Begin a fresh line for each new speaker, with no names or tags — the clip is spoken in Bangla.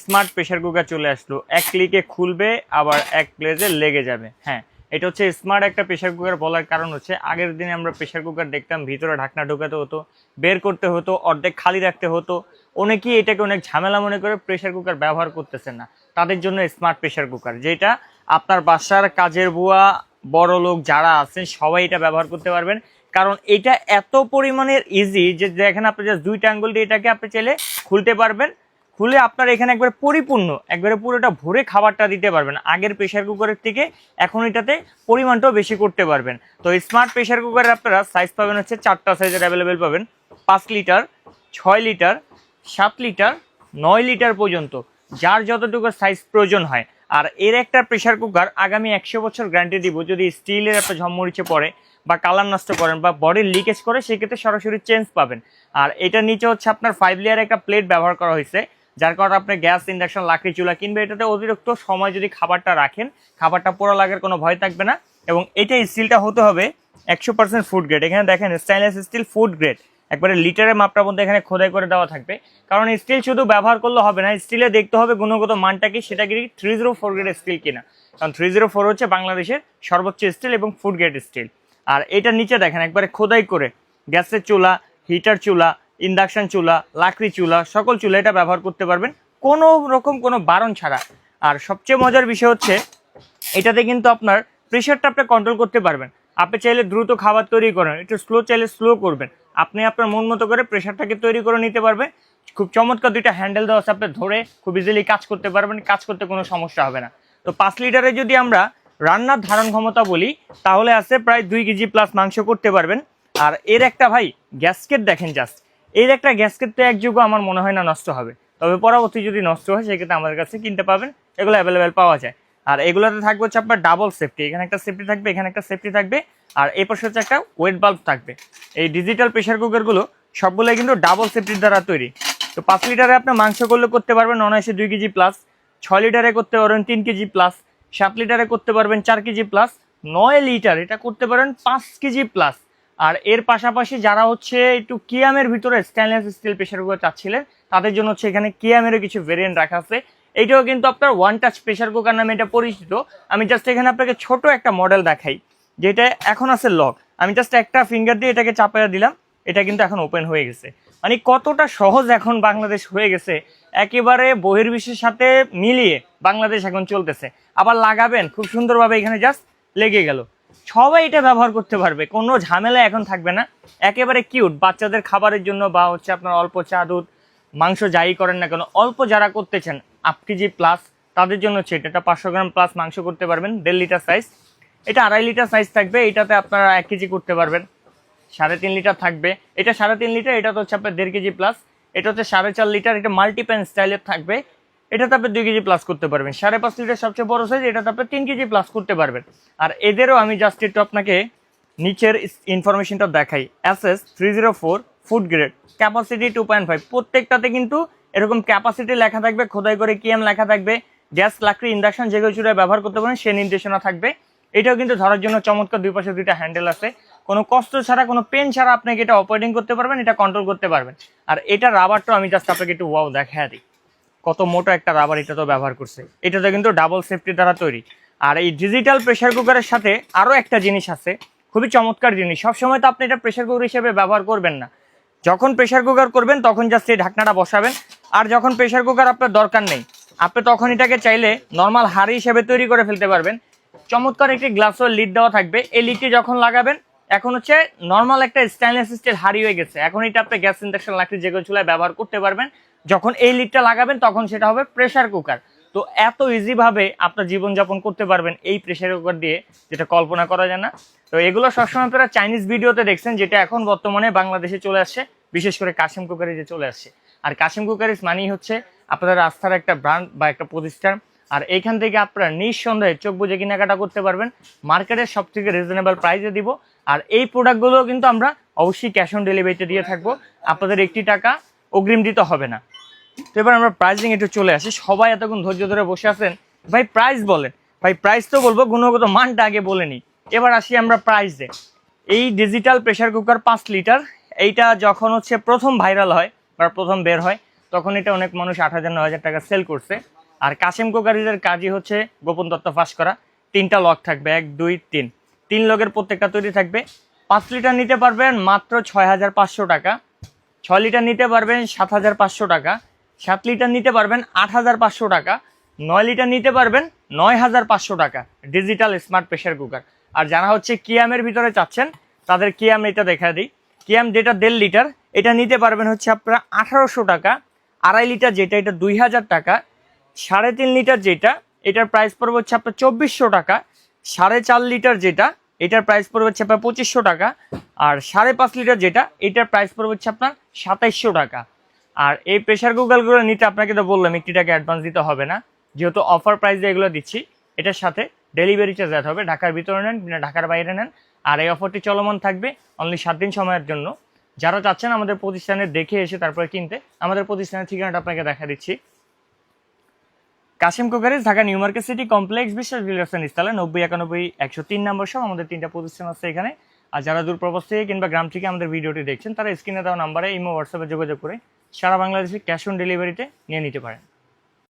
স্মার্ট প্রেসার কুকার চলে আসলো, এক ক্লিকে খুলবে আবার এক প্লেসে লেগে যাবে। হ্যাঁ, এটা হচ্ছে স্মার্ট একটা প্রেসার কুকার বলার কারণ হচ্ছে আগের দিনে আমরা প্রেসার কুকার দেখতাম ভিতরে ঢাকনা ঢোকাতে হতো, বের করতে হতো, অর্ধেক খালি রাখতে হতো। অনেকেই এটাকে অনেক ঝামেলা মনে করে প্রেসার কুকার ব্যবহার করতেছেন না, তাদের জন্য স্মার্ট প্রেসার কুকার, যেটা আপনার বাসার কাজের বুয়া বড় লোক যারা আছেন সবাই এটা ব্যবহার করতে পারবেন। কারণ এটা এত পরিমাণের ইজি যে দেখেন আপনি জাস্ট দুইটা আঙ্গুল দিয়ে এটাকে আপনি চাইলে খুলতে পারবেন, খুলে আপনার এখানে একবারে পরিপূর্ণ একবারে পুরোটা ভরে খাবারটা দিতে পারবেন। আগের প্রেসার কুকারের থেকে এখন এটাতে পরিমাণটাও বেশি করতে পারবেন। তো স্মার্ট প্রেসার কুকারের আপনারা সাইজ পাবেন হচ্ছে 4টা সাইজের অ্যাভেলেবেল পাবেন, 5 লিটার, 6 লিটার, 7 লিটার, 9 লিটার পর্যন্ত, যার যতটুকু সাইজ প্রয়োজন হয়। আর এর একটা প্রেসার কুকার আগামী 100 বছর গ্যারান্টি দিব, যদি স্টিলের একটা ঝমমরিচে পড়ে বা কালার নষ্ট করেন বা বডির লিকেজ করে সেক্ষেত্রে সরাসরি চেঞ্জ পাবেন। আর এটার নিচে হচ্ছে আপনার 5 লেয়ার একটা প্লেট ব্যবহার করা হয়েছে, যার কারণে আপনি গ্যাস, ইন্ডাকশন, লাকড়ি চুলা কিনবে এটাতে অতিরিক্ত সময় যদি খাবারটা রাখেন, খাবারটা পোড়া লাগার কোনো ভয় থাকবে না। এবং এটা স্টিলটা হতে হবে 100% ফুড গ্রেড। এখানে দেখেন স্টেনলেস স্টিল ফুড গ্রেড, একবারে লিটারের মাপটা মধ্যে এখানে খোদাই করে দেওয়া থাকবে। কারণ স্টিল শুধু ব্যবহার করলে হবে না, স্টিলে দেখতে হবে গুণগত মানটা কি, সেটা কি 304 গ্রেড স্টিল কিনা। কারণ 304 হচ্ছে বাংলাদেশের সর্বোচ্চ স্টিল এবং ফুড গ্রেড স্টিল। আর এটার নিচে দেখেন একবারে খোদাই করে গ্যাসের চুলা, হিটার চুলা, ইন্ডাকশন চুলা, লাকড়ি চুলা, সকল চুলা এটা ব্যবহার করতে পারবেন কোনো রকম কোনো বারণ ছাড়া। আর সবচেয়ে মজার বিষয় হচ্ছে এটাতে কিন্তু আপনার প্রেশারটা আপনি কন্ট্রোল করতে পারবেন। আপনি চাইলে দ্রুত খাবার তৈরি করেন, একটু স্লো চাইলে স্লো করবেন, আপনি আপনার মন মতো করে প্রেশারটাকে তৈরি করে নিতে পারবেন। খুব চমৎকার দুইটা হ্যান্ডেল দেওয়া আছে, আপনি ধরে খুব ইজিলি কাজ করতে পারবেন, কাজ করতে কোনো সমস্যা হবে না। তো 5 লিটারে যদি আমরা রান্নার ধারণ ক্ষমতা বলি তাহলে আছে প্রায় 2 কেজি প্লাস মাংস করতে পারবেন। আর এর একটা ভাই গ্যাসকেট দেখেন, জাস্ট এর একটা গ্যাসকেট তো এক যুগও আমার মনে হয় না নষ্ট হবে, তবে পরবর্তী যদি নষ্ট হয় সেক্ষেত্রে আমাদের কাছে কিনতে পাবেন, এগুলো অ্যাভেলেবেল পাওয়া যায়। আর এগুলোতে থাকবে হচ্ছে আপনার ডাবল সেফটি, এখানে একটা সেফটি থাকবে, এখানে একটা সেফটি থাকবে, আর এই পাশে হচ্ছে একটা ওয়েট বাল্ব থাকবে। এই ডিজিটাল প্রেসার কুকারগুলো সবগুলোই কিন্তু ডাবল সেফটির দ্বারা তৈরি। তো 5 লিটারে আপনার মাংস করলে করতে পারবেন অনায়াসে 2 কেজি প্লাস, 6 লিটারে করতে পারবেন 3 কেজি প্লাস, 7 লিটারে করতে পারবেন 4 কেজি প্লাস, 9 লিটার এটা করতে পারেন 5 কেজি প্লাস। আর এর পাশাপাশি যারা হচ্ছে একটু কিয়ামের ভিতরে স্টেনলেস স্টিল প্রেসার কুকার চাচ্ছিলেন তাদের জন্য হচ্ছে এখানে কিয়ামেরও কিছু ভেরিয়েন্ট রাখা আছে। এইটাও কিন্তু আপনার ওয়ান টাচ প্রেসার কুকার নামে এটা পরিচিত। আমি জাস্ট এখানে আপনাকে ছোট একটা মডেল দেখাই, যেটা এখন আছে লক, আমি জাস্ট একটা ফিঙ্গার দিয়ে এটাকে চাপাইয়া দিলাম, এটা কিন্তু এখন ওপেন হয়ে গেছে। মানে কতটা সহজ এখন বাংলাদেশ হয়ে গেছে, একেবারে বহির্বিশ্বের সাথে মিলিয়ে বাংলাদেশ এখন চলতেছে। আবার লাগাবেন খুব সুন্দরভাবে, এখানে জাস্ট লেগে গেল, সবাই এটা ব্যবহার করতে পারবে, কোনো ঝামেলা এখন থাকবে না। একেবারে কিউট বাচ্চাদের খাবারের জন্য বা হচ্ছে আপনার অল্প চা দুধ মাংস যাই করেন না কেন, অল্প যারা করতেছেন 8 কেজি প্লাস তাদের জন্য হচ্ছে এটা 500 গ্রাম প্লাস মাংস করতে পারবেন, 1.5 লিটার সাইজ। এটা 2.5 লিটার সাইজ থাকবে, এটাতে আপনারা 1 কেজি করতে পারবেন। 3.5 লিটার থাকবে, এটা 3.5 লিটার, এটা তো হচ্ছে আপনার 1.5 কেজি প্লাস। এটা হচ্ছে 4.5 লিটার, এটা মাল্টিপ্যান স্টাইলের থাকবে, এটাতে আপনি 2 কেজি প্লাস করতে পারবেন। 5.5 লিটার সবচেয়ে বড় সাইজ, এটাতে আপনি 3 কেজি প্লাস করতে পারবেন। আর এদেরও আমি জাস্ট একটু আপনাকে নিচের ইনফরমেশনটা দেখাই। SS 304 ফুড গ্রেড, ক্যাপাসিটি 2.5, প্রত্যেকটাতে কিন্তু এরকম ক্যাপাসিটি লেখা থাকবে, খোদাই করে কিএম লেখা থাকবে। গ্যাস, লাকড়ি, ইন্ডাকশন যেগুলো চুলায় ব্যবহার করতে পারেন সে নির্দেশনা থাকবে। এটাও কিন্তু ধরার জন্য চমৎকার, দুই পাশে দুইটা হ্যান্ডেল আছে, কোনো কষ্ট ছাড়া কোনো পেন ছাড়া আপনাকে এটা অপারেটিং করতে পারবেন, এটা কন্ট্রোল করতে পারবেন। আর এটা রাবারটা আমি জাস্ট আপনাকে একটু ওয়াও দেখা দিই, কত মোটা একটা রাবার এটা তো ব্যবহার করছে, এটাতে কিন্তু ডাবল সেফটি দ্বারা তৈরি। আর এই ডিজিটাল প্রেসার কুকারের সাথে আরও একটা জিনিস আছে, খুবই চমৎকার জিনিস। সবসময় তো আপনি এটা প্রেসার কুকার হিসেবে ব্যবহার করবেন না, যখন প্রেসার কুকার করবেন তখন জাস্ট এই ঢাকনাটা বসাবেন। আর যখন প্রেসার কুকার আপনার দরকার নেই, আপনি তখন এটাকে চাইলে নর্মাল হাঁড়ি হিসেবে তৈরি করে ফেলতে পারবেন। চমৎকার একটি গ্লাসের লিড দেওয়া থাকবে, এই লিডটি যখন লাগাবেন এখন হচ্ছে নর্মাল একটা স্টেনলেস স্টিল হাঁড়ি হয়ে গেছে, এখন এটা আপনি গ্যাস, ইন্ডাকশন, লাকড়ি যেগুলো চুলায় ব্যবহার করতে পারবেন। যখন এই লিডটা লাগাবেন তখন সেটা হবে প্রেসার কুকার। তো এত ইজিভাবে আপনার জীবনযাপন করতে পারবেন এই প্রেসার কুকার দিয়ে, যেটা কল্পনা করা যায় না। তো এগুলো সবসময় আপনারা চাইনিজ ভিডিওতে দেখছেন, যেটা এখন বর্তমানে বাংলাদেশে চলে আসছে, বিশেষ করে কাশিম কুকারিজে চলে আসছে। আর কাশিম কুকারিজ মানেই হচ্ছে আপনাদের আস্থার একটা ব্র্যান্ড বা একটা প্রতিষ্ঠান। আর এইখান থেকে আপনারা নিঃসন্দেহে চোখ বুঝে কেনাকাটা করতে পারবেন, মার্কেটের সব থেকে রিজনেবল প্রাইসে দিব। আর এই প্রোডাক্টগুলো কিন্তু আমরা অবশ্যই ক্যাশ অন ডেলিভারিতে দিয়ে থাকবো, আপনাদের 1 টাকা অগ্রিম দিতে হবে না। তো এবার আমরা প্রাইসিং একটু চলে আসি, সবাই এতক্ষণ ধৈর্য ধরে বসে আছেন, ভাই প্রাইস বলেন। ভাই প্রাইস তো বলবো, গুণগত মানটা আগে বলে নিই। এবার আসি আমরা প্রাইসে। এই ডিজিটাল প্রেসার কুকার 5 লিটার, এইটা যখন হচ্ছে প্রথম ভাইরাল হয় বা প্রথম বের হয় তখন এটা অনেক মানুষ 8,000 9,000 টাকা সেল করছে। আর কাশিম কুকারিজের কাজই হচ্ছে গোপন তথ্য ফাঁস করা। 3টা লক থাকবে, 1 2 3, 3 লকের প্রত্যেকটা তৈরি থাকবে। 5 লিটার নিতে পারবেন মাত্র 6,500 টাকা, 6 লিটার নিতে পারবেন 7,500 টাকা, 7 লিটার নিতে পারবেন 8,500 টাকা, 9 লিটার নিতে পারবেন 9,500 টাকা ডিজিটাল স্মার্ট প্রেসার কুকার। আর যারা হচ্ছে কিয়ামের ভিতরে চাচ্ছেন তাদের কিয়াম এটা দেখা দিই। কিয়াম যেটা 1.5 লিটার এটা নিতে পারবেন হচ্ছে আপনারা 1,800 টাকা, 2.5 লিটার যেটা এটা 2,000 টাকা, 3.5 লিটার যেটা এটার প্রাইস পড়বে হচ্ছে আপনার 2,400 টাকা, 4.5 লিটার যেটা এটার প্রাইস পড়বে হচ্ছে আপনার 2,500 টাকা, আর 5.5 লিটার যেটা এটার প্রাইস পড়বে হচ্ছে আপনার 2,700 টাকা। আর এই প্রেসার কুকারগুলো নিতে আপনাকে তো বললাম 1 টাকা অ্যাডভান্স দিতে হবে না, যেহেতু অফার প্রাইসে এগুলো দিচ্ছি। এটার সাথে ডেলিভারি চার্জ দিতে হবে, ঢাকার ভিতরে নেন না ঢাকার বাইরে নেন। আর এই অফারটি চলমান থাকবে অনলি 7 দিন সময়ের জন্য। যারা চাচ্ছেন আমাদের প্রতিষ্ঠানে দেখে এসে তারপরে কিনতে, আমাদের প্রতিষ্ঠানের ঠিকানাটা আপনাকে দেখা দিচ্ছি। Kashim cookeries, Dhaka new market city complex, Biswas builders and installer, 9091 103 নম্বর সহ আমাদের 3টা প্রতিষ্ঠান আছে এখানে। আর যারা দূরপ্রবাস থেকে কিংবা গ্রাম থেকে আমাদের ভিডিওটি দেখছেন তারা স্ক্রিনে দেওয়া নাম্বারে ইমো হোয়াটসঅ্যাপে যোগাযোগ করে সারা বাংলাদেশে ক্যাশ অন ডেলিভারিতে নিয়ে নিতে পারেন।